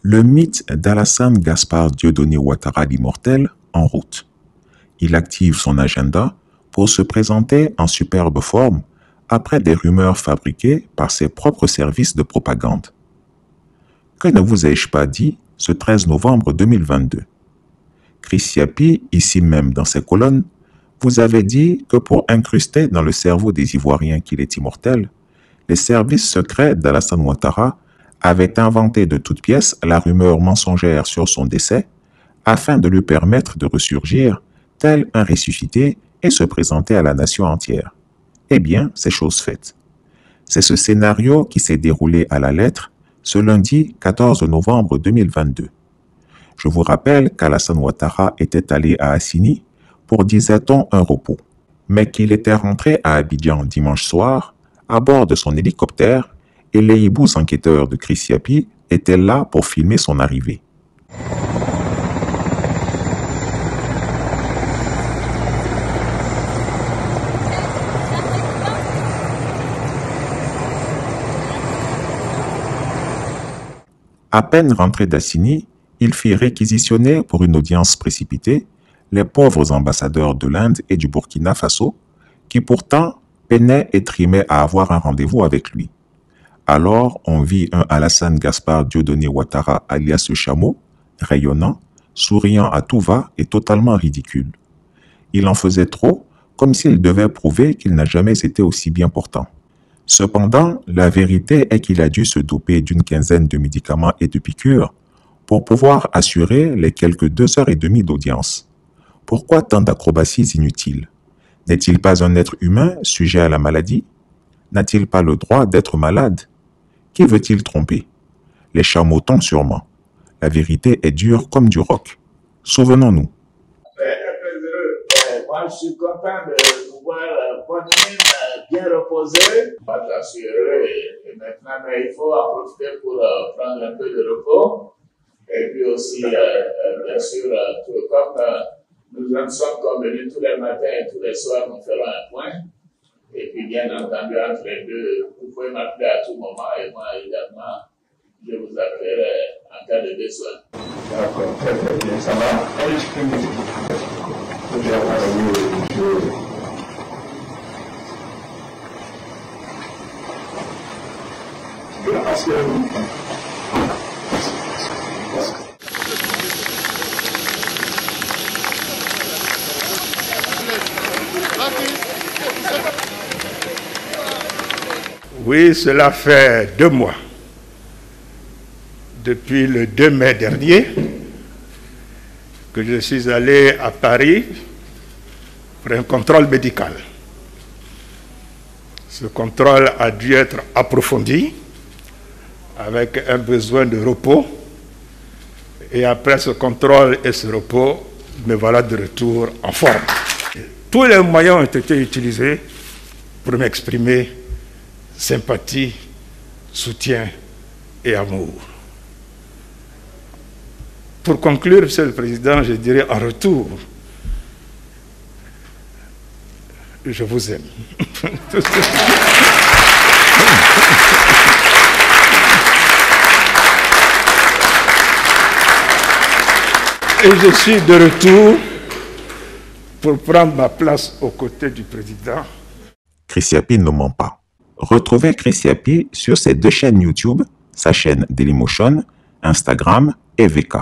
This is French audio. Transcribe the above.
Le mythe d'Alassane Gaspard Dieudonné Ouattara l'immortel en route. Il active son agenda pour se présenter en superbe forme après des rumeurs fabriquées par ses propres services de propagande. Que ne vous ai-je pas dit ce 13 novembre 2022? Chris Yapi, ici même dans ses colonnes, vous avait dit que pour incruster dans le cerveau des Ivoiriens qu'il est immortel, les services secrets d'Alassane Ouattara avaient inventé de toutes pièces la rumeur mensongère sur son décès afin de lui permettre de ressurgir tel un ressuscité et se présenter à la nation entière. Eh bien, c'est chose faite. C'est ce scénario qui s'est déroulé à la lettre ce lundi 14 novembre 2022. Je vous rappelle qu'Alassane Ouattara était allé à Assini pour, disait-on, un repos, mais qu'il était rentré à Abidjan dimanche soir à bord de son hélicoptère et les hiboux enquêteurs de Chris Yapi étaient là pour filmer son arrivée. À peine rentré d'Assini, il fit réquisitionner pour une audience précipitée les pauvres ambassadeurs de l'Inde et du Burkina Faso, qui pourtant peinaient et trimaient à avoir un rendez-vous avec lui. Alors, on vit un Alassane Gaspard Dieudonné Ouattara alias le chameau, rayonnant, souriant à tout va et totalement ridicule. Il en faisait trop, comme s'il devait prouver qu'il n'a jamais été aussi bien portant. Cependant, la vérité est qu'il a dû se doper d'une quinzaine de médicaments et de piqûres pour pouvoir assurer les quelques 2h30 d'audience. Pourquoi tant d'acrobaties inutiles? N'est-il pas un être humain sujet à la maladie? N'a-t-il pas le droit d'être malade? Qui veut-il tromper? Les charmotons sûrement. La vérité est dure comme du roc. Souvenons-nous. Moi, je suis content de pouvoir bien reposer, pas t'assurer. Et maintenant, mais il faut en profiter pour prendre un peu de repos. Et puis aussi, bien sûr, comme nous en sommes convenus tous les matins et tous les soirs, nous ferons un point. Et puis, bien entendu, entre les deux, vous pouvez m'appeler à tout moment et moi, évidemment, je vous appellerai en cas de besoin. D'accord, très bien, ça va. Allez, je Oui, cela fait 2 mois, depuis le 2 mai dernier, que je suis allé à Paris pour un contrôle médical. Ce contrôle a dû être approfondi avec un besoin de repos. Et après ce contrôle et ce repos, me voilà de retour en forme. Tous les moyens ont été utilisés pour m'exprimer sympathie, soutien et amour. Pour conclure, Monsieur le Président, je dirais en retour, je vous aime. Et je suis de retour pour prendre ma place aux côtés du Président. Chris Yapi ne ment pas. Retrouvez Chris Yapi sur ses 2 chaînes YouTube, sa chaîne Dailymotion, Instagram et VK.